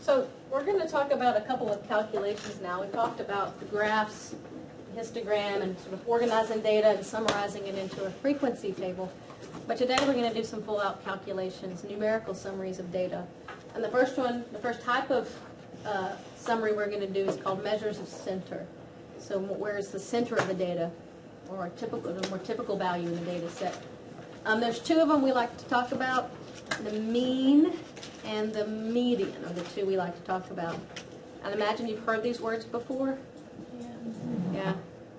So we're going to talk about a couple of calculations now. We talked about the graphs, histogram, and sort of organizing data and summarizing it into a frequency table. But today we're going to do some full-out calculations, numerical summaries of data. And the first one, the first type of summary we're going to do is called measures of center. So where is the center of the data, or a more typical value in the data set? There's two of them we like to talk about. The mean and the median are the two we like to talk about. I imagine you've heard these words before. Yeah,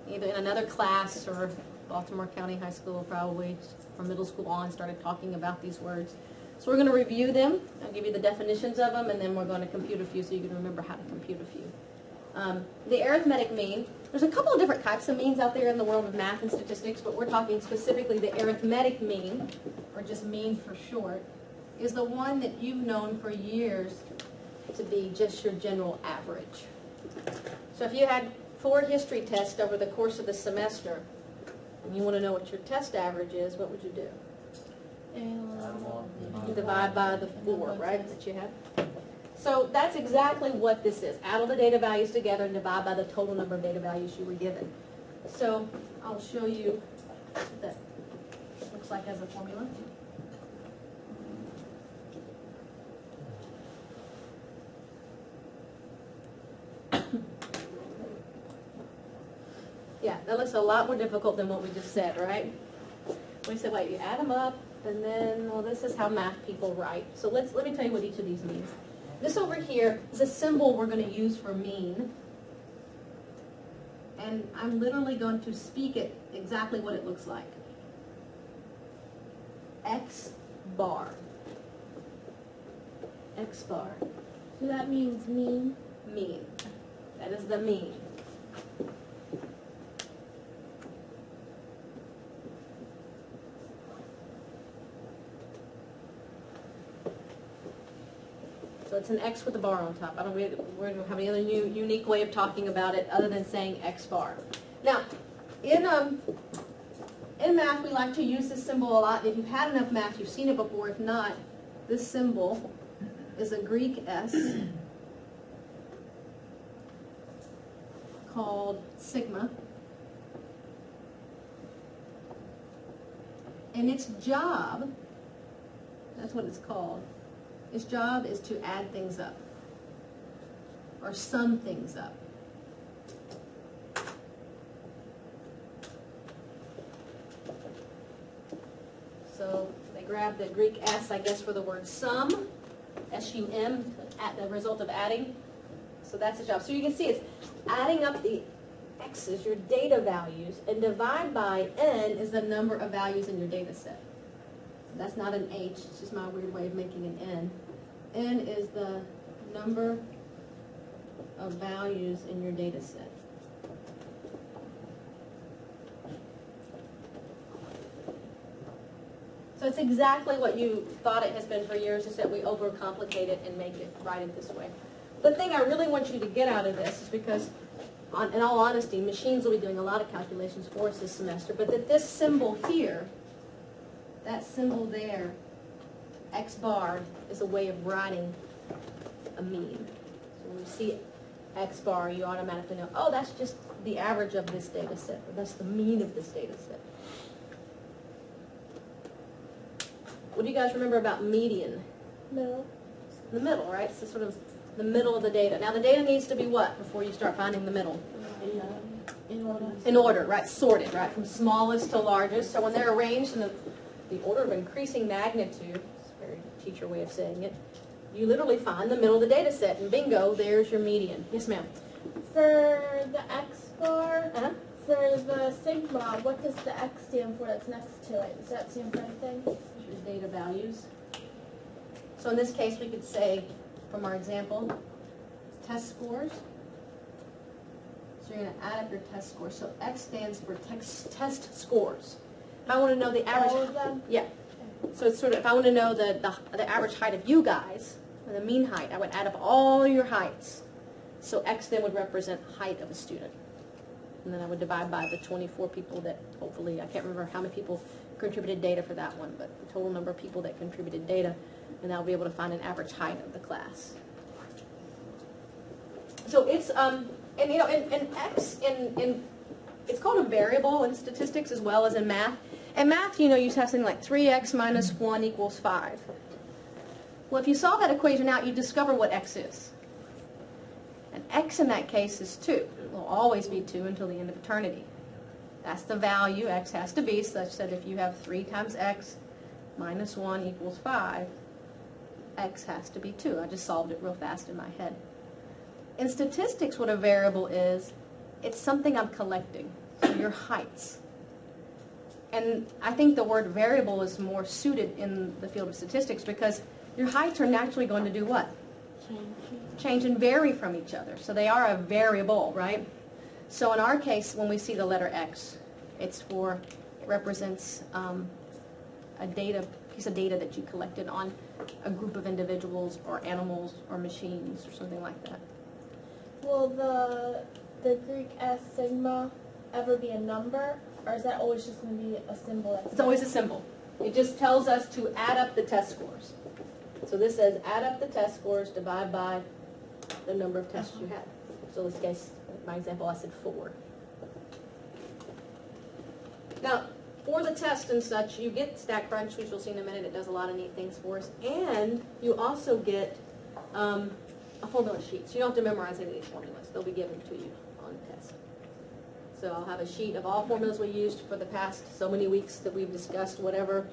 either in another class or Baltimore County High School probably from middle school on started talking about these words. So we're going to review them. I'll give you the definitions of them, and then we're going to compute a few so you can remember how to compute a few. The arithmetic mean, there's a couple of different types of means out there in the world of math and statistics, but we're talking specifically the arithmetic mean, or just mean for short, is the one that you've known for years to be just your general average. So if you had 4 history tests over the course of the semester, and you want to know what your test average is, what would you do? You divide by the 4, right, that you have? So that's exactly what this is. Add all the data values together and divide by the total number of data values you were given. So I'll show you what that looks like as a formula. Yeah, that looks a lot more difficult than what we just said, right? We said, wait, you add them up, and then, well, this is how math people write. So let me tell you what each of these means. This over here is a symbol we're going to use for mean. And I'm literally going to speak it exactly what it looks like. X bar. X bar. So that means mean? Mean. That is the mean. So it's an X with a bar on top. I don't have any other unique way of talking about it other than saying X bar. Now, in math, we like to use this symbol a lot. If you've had enough math, you've seen it before. If not, this symbol is a Greek S called sigma. And its job, that's what it's called, its job is to add things up, or sum things up. So they grab the Greek S, I guess, for the word sum, S-U-M, at the result of adding. So that's the job. So you can see it's adding up the X's, your data values, and divide by N is the number of values in your data set. That's not an H, it's just my weird way of making an N. N is the number of values in your data set. So it's exactly what you thought it has been for years, is that we overcomplicate it and make it write it this way. The thing I really want you to get out of this is because, in all honesty, machines will be doing a lot of calculations for us this semester, but that this symbol here, that symbol there, X bar, is a way of writing a mean. So when you see X bar, you automatically know, oh, that's just the average of this data set, or that's the mean of this data set. What do you guys remember about median? Middle. The middle, right? It's sort of the middle of the data. Now the data needs to be what before you start finding the middle? In order. In order, right? Sorted, right? From smallest to largest. So when they're arranged in the order of increasing magnitude, it's a very teacher way of saying it, you literally find the middle of the data set, and bingo, there's your median. Yes, ma'am? For the X bar, for the sigma, what does the X stand for that's next to it? Does that stand for anything? Your data values. So in this case, we could say, from our example, test scores. So you're going to add up your test scores. So X stands for test scores. If I want to know the average, all of them? Yeah. So it's sort of, if I want to know the average height of you guys, or the mean height, I would add up all your heights. So X then would represent height of a student. And then I would divide by the 24 people that hopefully, I can't remember how many people contributed data for that one, but the total number of people that contributed data, and I'll be able to find an average height of the class. So it's, and x in it's called a variable in statistics as well as in math. In math, you have something like 3x minus 1 equals 5. Well, if you solve that equation out, you discover what x is. And x in that case is 2. It will always be 2 until the end of eternity. That's the value x has to be, such that if you have 3 times x minus 1 equals 5, x has to be 2. I just solved it real fast in my head. In statistics, what a variable is, it's something I'm collecting, so your heights. And I think the word variable is more suited in the field of statistics because your heights are naturally going to do what? Change and vary from each other. So they are a variable, right? So in our case, when we see the letter x, it represents a piece of data that you collected on a group of individuals or animals or machines or something like that. Will the Greek S sigma ever be a number, or is that always just going to be a symbol? It's always a symbol. It just tells us to add up the test scores. So this says add up the test scores, divide by the number of tests you had. So in this case, my example, I said 4. Now, for the test and such, you get StatCrunch, which you'll see in a minute. It does a lot of neat things for us. And you also get a formula sheet. So you don't have to memorize any of these formulas. They'll be given to you on the test. So I'll have a sheet of all formulas we used for the past so many weeks that we've discussed, whatever,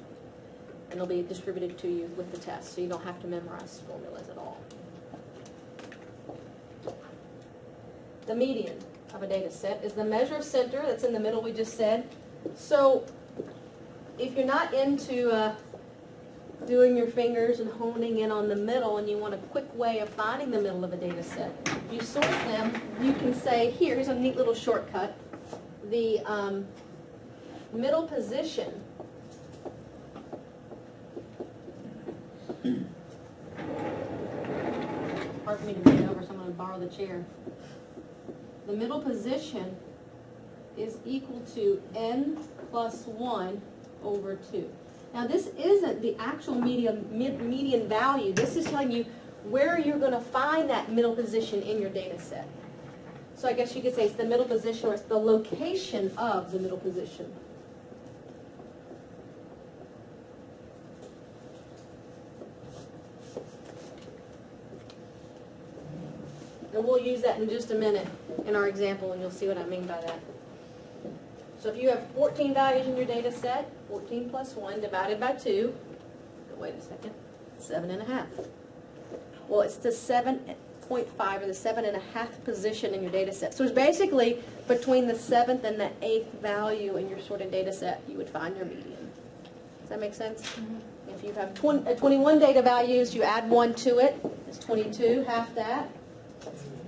and they'll be distributed to you with the test. So you don't have to memorize formulas at all. The median of a data set is the measure of center that's in the middle we just said. So if you're not into doing your fingers and honing in on the middle and you want a quick way of finding the middle of a data set, you sort them, you can say, here's a neat little shortcut. The middle position hard for me to bend over, so I'm going to borrow the chair. The middle position is equal to n plus 1 over 2. Now this isn't the actual median value. This is telling you where you're going to find that middle position in your data set. So I guess you could say it's the middle position, or it's the location of the middle position. And we'll use that in just a minute in our example, and you'll see what I mean by that. So if you have 14 values in your data set, 14 plus 1 divided by 2, wait a second, 7.5. Well, it's the 7.5 or the 7.5 position in your data set. So it's basically between the 7th and the 8th value in your sorted data set, you would find your median. Does that make sense? Mm-hmm. If you have 21 data values, you add 1 to it, it's 22, half that,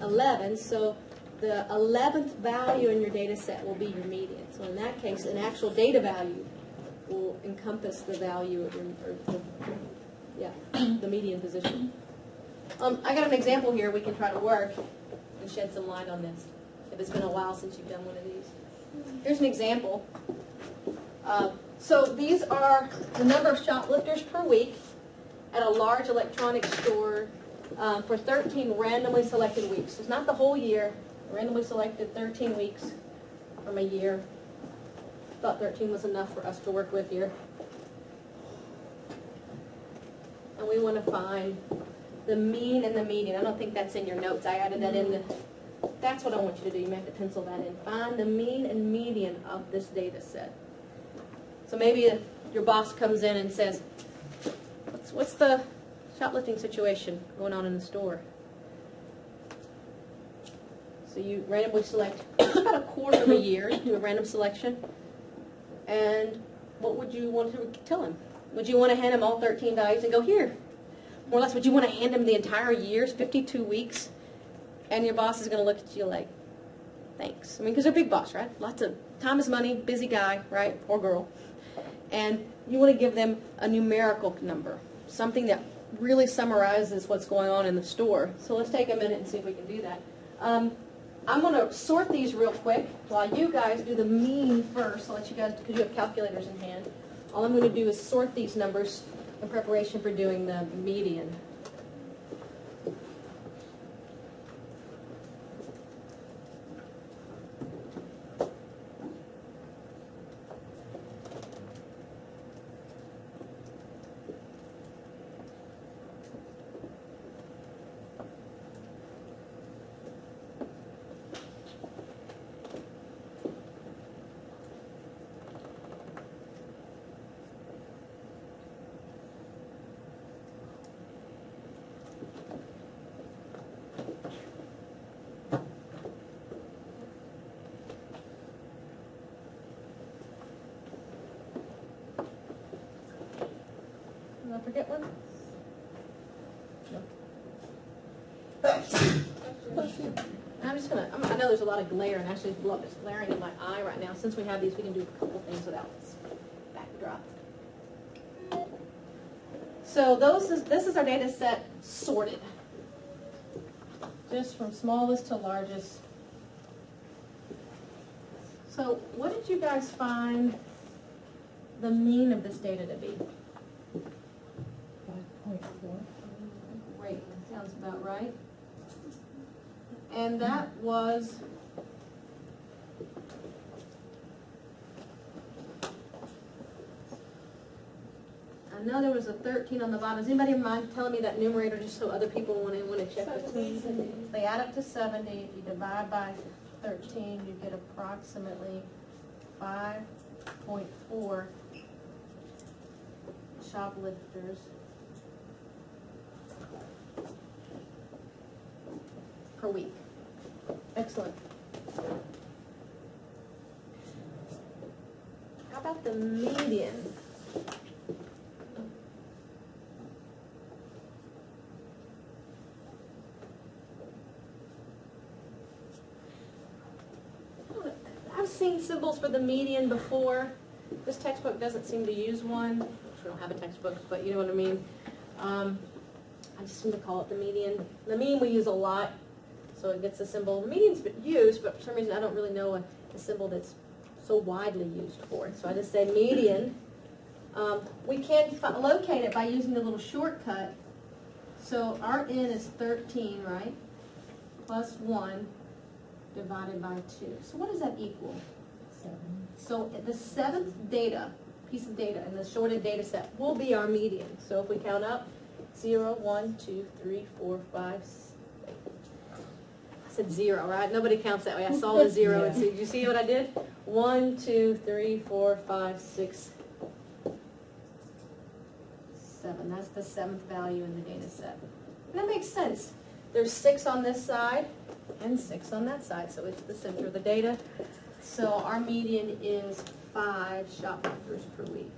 11. So the 11th value in your data set will be your median. So in that case, an actual data value will encompass the value of the median position. I got an example here we can try to work and shed some light on this, if it's been a while since you've done one of these. Here's an example. So these are the number of shoplifters per week at a large electronics store for 13 randomly selected weeks. So it's not the whole year, randomly selected 13 weeks from a year. Thought 13 was enough for us to work with here. And we want to find the mean and the median. I don't think that's in your notes. I added that in. That's what I want you to do. You may have to pencil that in. Find the mean and median of this data set. So maybe if your boss comes in and says, what's the shoplifting situation going on in the store? So you randomly select about a quarter of a year, do a random selection. And what would you want to tell him? Would you want to hand him all 13 values and go, here? More or less, would you want to hand him the entire year's 52 weeks? And your boss is going to look at you like, thanks. I mean, because they're a big boss, right? Lots of time is money, busy guy, right? Or girl. And you want to give them a numerical number, something that really summarizes what's going on in the store. So let's take a minute and see if we can do that. I'm going to sort these real quick while you guys do the mean first. I'll let you guys, because you have calculators in hand. All I'm going to do is sort these numbers in preparation for doing the median. get one? I'm just gonna, I know there's a lot of glare, and actually it's glaring in my eye right now. Since we have these, we can do a couple things without this backdrop. So this is our data set sorted. Just from smallest to largest. So what did you guys find the mean of this data to be? 5.4. Great, that sounds about right. And that was I know there was a 13 on the bottom. Does anybody mind telling me that numerator just so other people want to check it? They add up to 70. If you divide by 13, you get approximately 5.4 shoplifters per week. Excellent. How about the median? I've seen symbols for the median before. This textbook doesn't seem to use one. We don't have a textbook, but you know what I mean. I just seem to call it the median. The mean we use a lot, so it gets a symbol. The median's been used, but for some reason I don't really know a symbol that's so widely used for it. So I just say median. We can locate it by using the little shortcut. So our n is 13, right? Plus 1 divided by 2. So what does that equal? 7. So the seventh piece of data in the sorted data set will be our median. So if we count up, 0, 1, 2, 3, 4, 5, 6. I said 0, right? Nobody counts that way. I saw the 0. Yeah. And so, did you see what I did? 1, 2, 3, 4, 5, 6, 7. That's the seventh value in the data set. And that makes sense. There's 6 on this side and 6 on that side, so it's the center of the data. So our median is 5 shoplifters per week.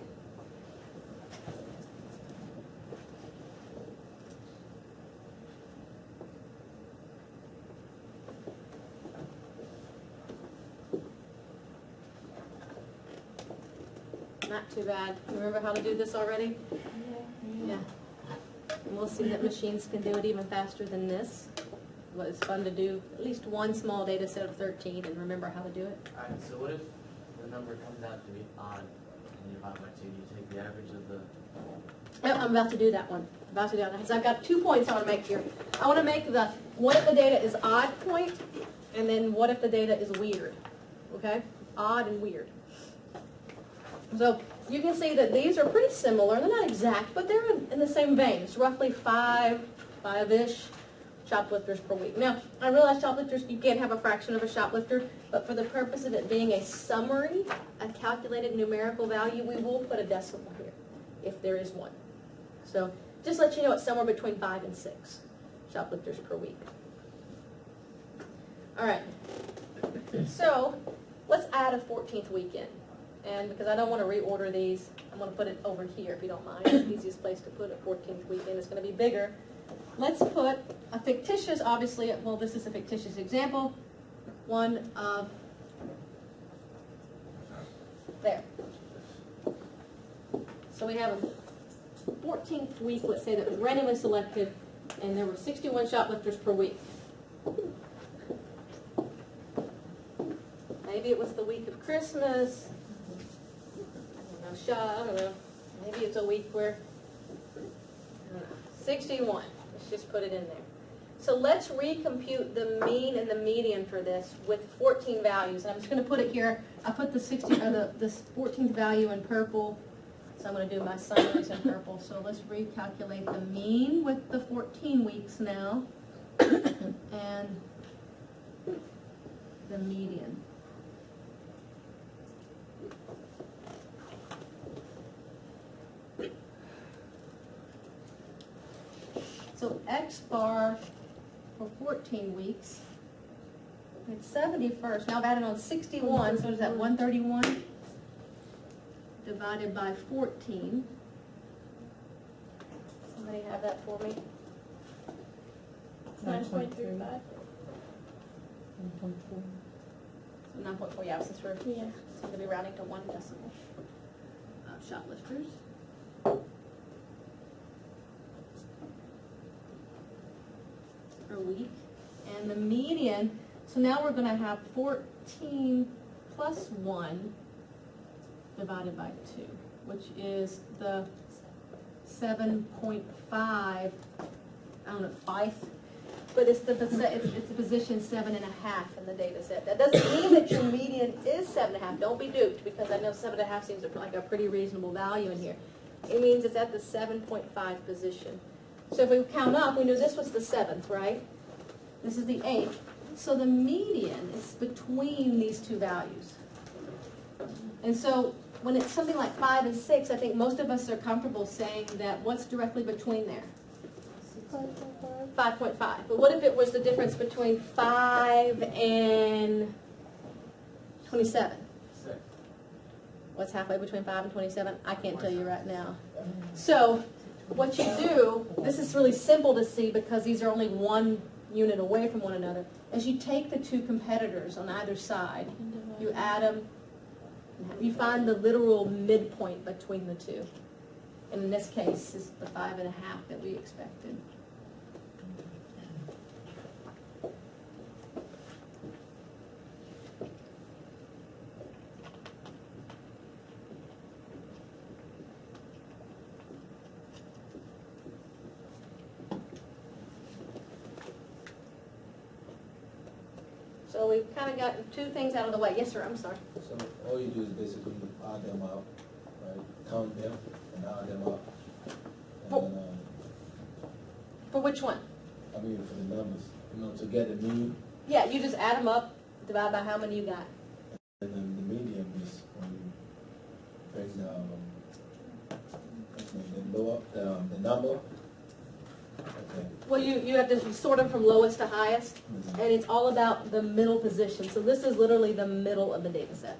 Not too bad. Remember how to do this already? Yeah. And we'll see that machines can do it even faster than this. Well, it's fun to do at least one small data set of 13 and remember how to do it. Alright, so what if the number comes out to be odd and you divide by 2? You take the average of the... Yep, I'm about to do that one. About to do that because I've got 2 points I want to make here. I want to make the what if the data is odd point, and then what if the data is weird. Okay? Odd and weird. So you can see that these are pretty similar. They're not exact, but they're in the same vein. It's roughly 5-ish shoplifters per week. Now, I realize shoplifters, you can't have a fraction of a shoplifter, but for the purpose of it being a summary, a calculated numerical value, we will put a decimal here, if there is one. So just let you know it's somewhere between 5 and 6 shoplifters per week. All right. So let's add a 14th week in. And because I don't want to reorder these, I'm going to put it over here, if you don't mind. It's the easiest place to put a 14th week in. It's going to be bigger. Let's put a fictitious, obviously, well, this is a fictitious example, one of there. So we have a 14th week, let's say, that was randomly selected, and there were 61 shoplifters per week. Maybe it was the week of Christmas. I don't know. Maybe it's a week where, I don't know, 61. Let's just put it in there. So let's recompute the mean and the median for this with 14 values. And I'm just going to put it here. I put the 14th value in purple. So I'm going to do my summaries in purple. So let's recalculate the mean with the 14 weeks now. And the median. So X bar for 14 weeks, it's 71st. Now I've added on 61, so is that 131 divided by 14? Somebody have that for me? It's 9.35. 9.4, yeah, since we're Yeah. going to be rounding to 1 decimal. Shoplifters. Per week. And the median, so now we're going to have 14 plus 1 divided by 2, which is the 7.5, I don't know, 5, but it's the position 7.5 in the data set. That doesn't mean that your median is 7.5. Don't be duped, because I know 7.5 seems like a pretty reasonable value in here. It means it's at the 7.5 position. So if we count up, we knew this was the 7th, right? This is the 8th. So the median is between these two values. And so when it's something like 5 and 6, I think most of us are comfortable saying that what's directly between there? 5.5. But what if it was the difference between 5 and 27? 6. What's halfway between 5 and 27? I can't tell you right now. So what you do, this is really simple to see because these are only one unit away from one another. As you take the two competitors on either side, you add them, you find the literal midpoint between the two. And in this case, it's the 5.5 that we expected. So we've kind of gotten two things out of the way. Yes, sir, I'm sorry. So all you do is basically odd them out, right? Count them and odd them out. For- And then, For which one? I mean, for the numbers, to get the mean, Yeah, you just add them up, divide by how many you got. and then the median is when you bring the number. Okay. Well, you have to sort them from lowest to highest, and it's all about the middle position. So this is literally the middle of the data set.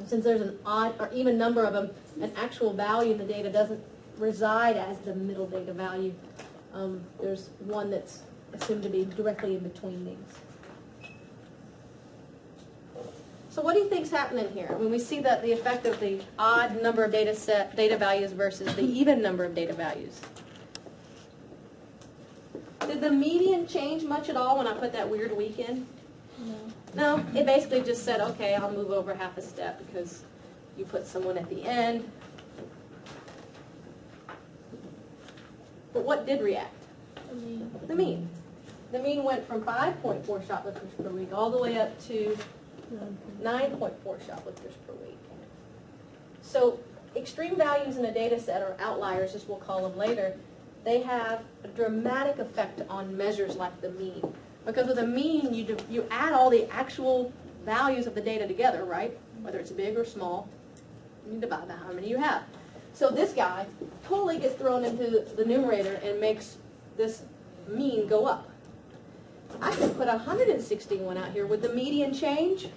Since there's an odd or even number of them, an actual value in the data doesn't reside as the middle data value. There's one that's assumed to be directly in between these. So what do you think's happening here when we see that the effect of the odd number of data values versus the even number of data values? Did the median change much at all when I put that weird week in? No, it basically just said, okay, I'll move over half a step because you put someone at the end. But what did react? The mean. The mean went from 5.4 shoplifters per week all the way up to 9.4 shoplifters per week. So extreme values in a data set, or outliers as we'll call them later, they have a dramatic effect on measures like the mean. Because with a mean, you add all the actual values of the data together, right? Whether it's big or small, and you divide by how many you have. So this guy totally gets thrown into the numerator and makes this mean go up. I could put 161 out here. Would the median change?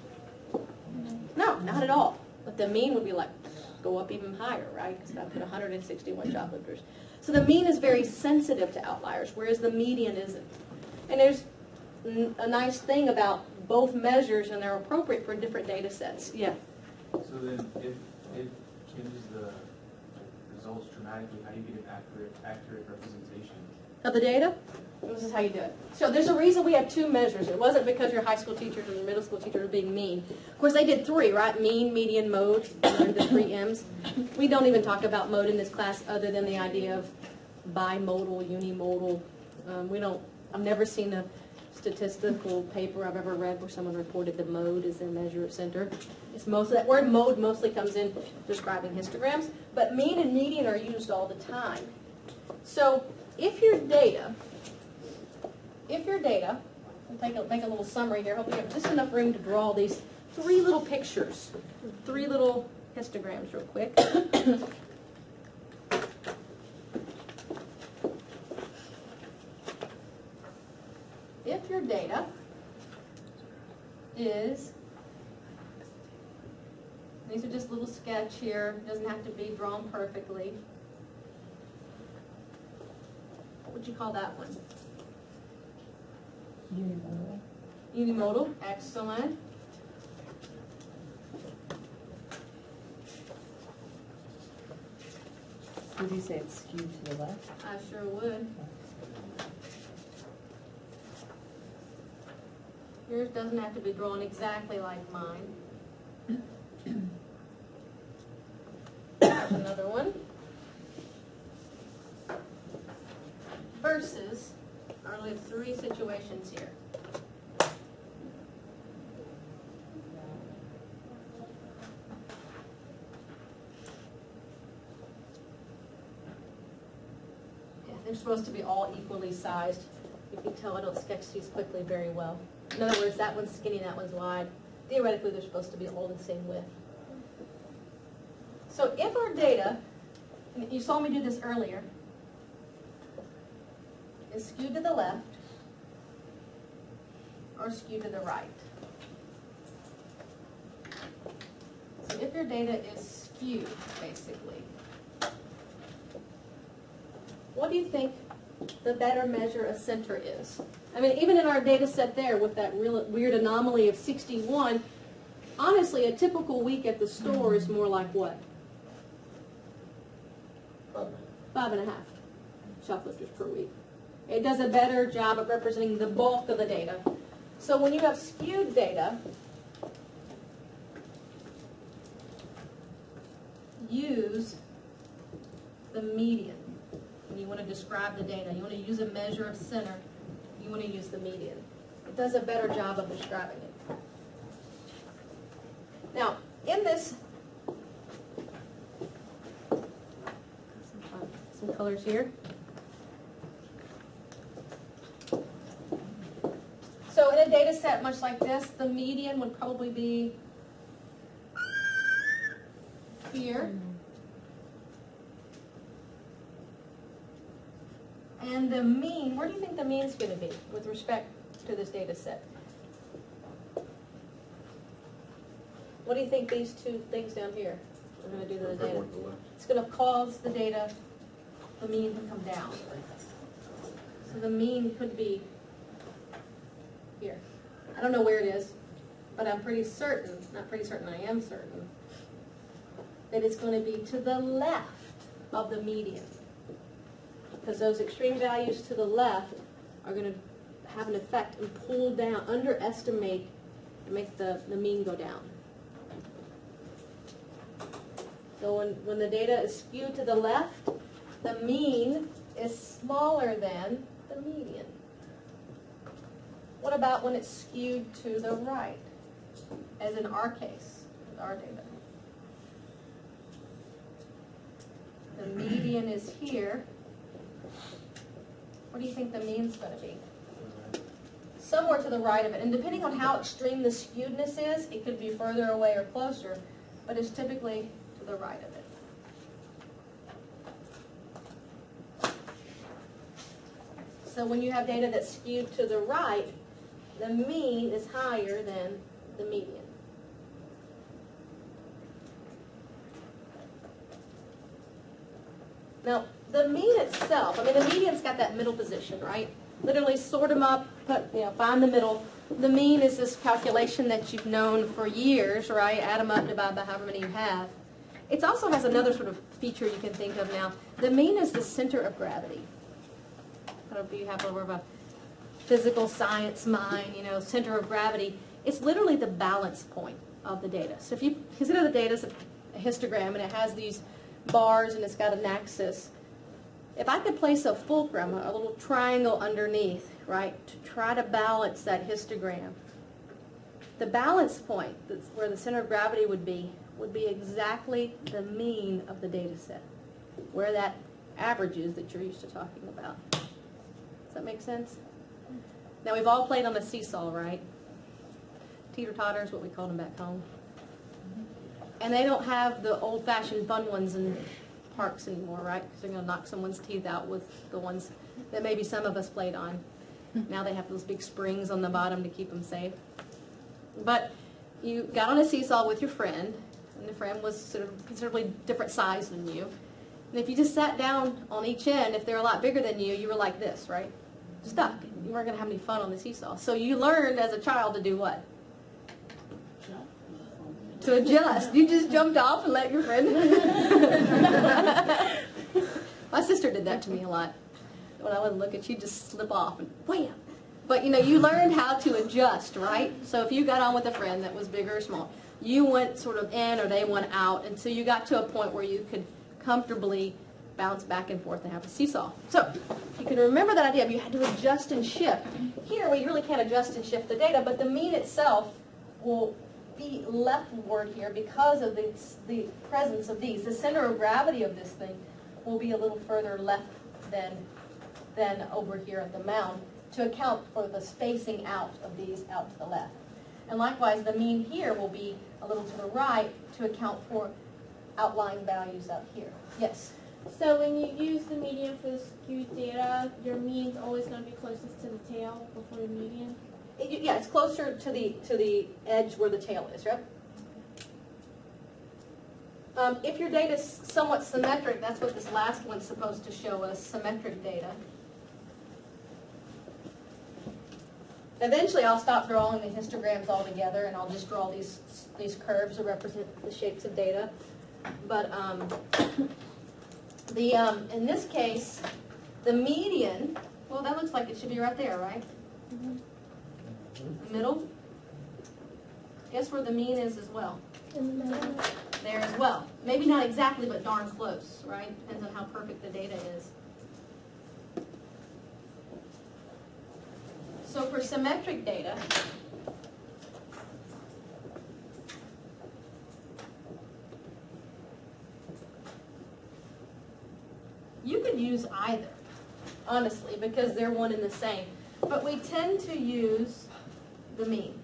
No, not at all. But the mean would be like, go up even higher, right? Because I put 161 shoplifters. So the mean is very sensitive to outliers, whereas the median isn't. And there's a nice thing about both measures, and they're appropriate for different data sets. Yeah. So then, if it changes the results dramatically, how do you get an accurate representation? Of the data? This is how you do it. So there's a reason we have two measures. It wasn't because your high school teachers or your middle school teachers are being mean. Of course, they did three, right? Mean, median, mode. The three M's. We don't even talk about mode in this class other than the idea of bimodal, unimodal. I've never seen a statistical paper I've ever read where someone reported the mode as their measure of center. It's mostly, that word mode mostly comes in describing histograms, but mean and median are used all the time. So if your data, I'll make a little summary here. Hopefully you have just enough room to draw these three little pictures, three little histograms real quick. If your data is, these are just a little sketch here, it doesn't have to be drawn perfectly. What'd you call that one? Unimodal. Unimodal, excellent. Would you say it's skewed to the left? I sure would. Yours doesn't have to be drawn exactly like mine. There's another one. Versus, I only have 3 situations here. Yeah, they're supposed to be all equally sized. You can tell I don't sketch these quickly very well. In other words, that one's skinny, that one's wide. Theoretically, they're supposed to be all the same width. So if our data, and you saw me do this earlier, is skewed to the left or skewed to the right. So if your data is skewed, basically, what do you think the better measure of center is? I mean, even in our data set there with that real weird anomaly of 61, honestly, a typical week at the store is more like what? 5.5 shoplifters per week. It does a better job of representing the bulk of the data. So when you have skewed data, use the median. When you want to describe the data, you want to use a measure of center, you want to use the median. It does a better job of describing it. Now, in this, some colors here. So in a data set much like this, the median would probably be here. And the mean, where do you think the mean is going to be with respect to this data set? What do you think these 2 things down here are going to do to the data? It's going to cause the data, the mean to come down. So the mean could be here. I don't know where it is, but I'm pretty certain, not pretty certain, I am certain, that it's going to be to the left of the median. Because those extreme values to the left are going to have an effect and pull down, underestimate, and make the mean go down. So when the data is skewed to the left, the mean is smaller than the median. What about when it's skewed to the right, as in our case, with our data? The median is here. What do you think the mean's going to be? Somewhere to the right of it. And depending on how extreme the skewedness is, it could be further away or closer, but it's typically to the right of it. So when you have data that's skewed to the right, the mean is higher than the median. Now, the mean itself, I mean, the median's got that middle position, right? Literally sort them up, find the middle. The mean is this calculation that you've known for years, right? Add them up, divide by however many you have. It also has another sort of feature you can think of now. The mean is the center of gravity. I don't know if you have a little bit of a physical science mind, center of gravity. It's literally the balance point of the data. So if you consider the data as a histogram and it has these bars and it's got an axis, if I could place a fulcrum, a little triangle underneath, right, to try to balance that histogram, the balance point, that's where the center of gravity would be exactly the mean of the data set, where that average is that you're used to talking about. Does that make sense? Now, we've all played on a seesaw, right? Teeter-totter is what we called them back home. And they don't have the old-fashioned fun ones in parks anymore, right? Because they're going to knock someone's teeth out with the ones that maybe some of us played on. Now they have those big springs on the bottom to keep them safe. But you got on a seesaw with your friend, and the friend was sort of considerably different size than you. And if you just sat down on each end, if they're a lot bigger than you, you were like this, right? Stuck. You weren't going to have any fun on the seesaw. So you learned as a child to do what? To adjust. You just jumped off and let your friend. My sister did that to me a lot. When I wasn't looking, she'd just slip off and wham. But you learned how to adjust, right? So if you got on with a friend that was bigger or small, you went sort of in or they went out until you got to a point where you could comfortably bounce back and forth and have a seesaw. So you can remember that idea of you had to adjust and shift. Here we really can't adjust and shift the data, but the mean itself will be leftward here because of the presence of these. The center of gravity of this thing will be a little further left than over here at the mound to account for the spacing out of these out to the left. And likewise, the mean here will be a little to the right to account for outlying values out here. Yes? So when you use the median for the skewed data, your mean's always going to be closest to the tail before the median? Yeah, it's closer to the edge where the tail is, right? If your data is somewhat symmetric, that's what this last one's supposed to show us, symmetric data. Eventually, I'll stop drawing the histograms altogether, and I'll just draw these curves that represent the shapes of data. But in this case, the median, well, that looks like it should be right there, right? Mm-hmm. The middle. Guess where the mean is as well? In the middle. There as well. Maybe not exactly, but darn close, right? Depends on how perfect the data is. So for symmetric data, you could use either, honestly, because they're one and the same. But we tend to use the mean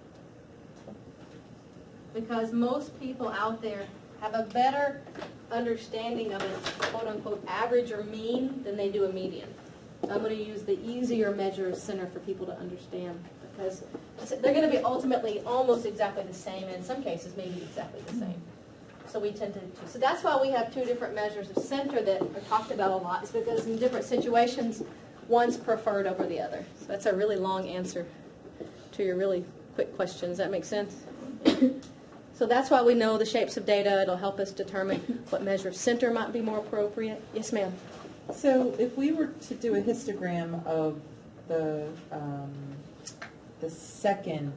because most people out there have a better understanding of a quote-unquote average or mean than they do a median. I'm going to use the easier measure of center for people to understand because they're going to be ultimately almost exactly the same, and in some cases maybe exactly the same. So we tend to, so that's why we have two different measures of center that are talked about a lot, is because in different situations, one's preferred over the other. So that's a really long answer to your really quick question. Does that make sense? So that's why we know the shapes of data. It'll help us determine what measure of center might be more appropriate. Yes, ma'am. So if we were to do a histogram of the second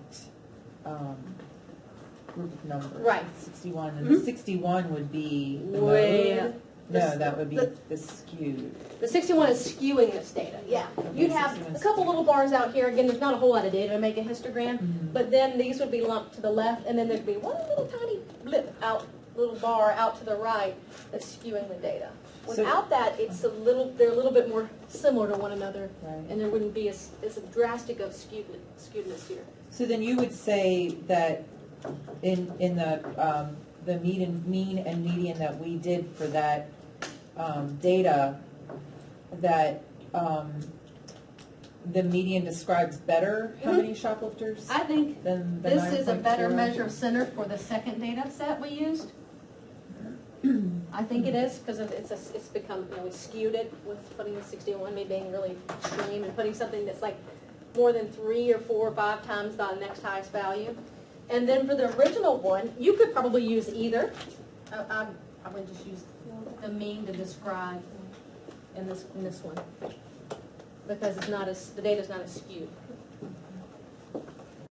group of numbers, Right. 61, and the 61 would be the Way mode? No, that would be the skewed. The 61 is skewing this data, yeah. Okay, You'd have 61 a couple little bars out here. Again, there's not a whole lot of data to make a histogram, Mhm. but then these would be lumped to the left, and then there'd be one little tiny blip out, little bar out to the right that's skewing the data. So- Without that, they're a little bit more similar to one another, Right. and there wouldn't be as drastic of skewedness here. So then you would say that in the mean and median that we did for that data, that the median describes better how many shoplifters I think than the this is a better 9.0? measure of center for the second data set we used. I think it is because it's become, we skewed it with putting the 61 maybe being really extreme and putting something that's like more than 3 or 4 or 5 times the next highest value. And then for the original one, you could probably use either. I would just use the mean to describe in this one because the data's not as skewed.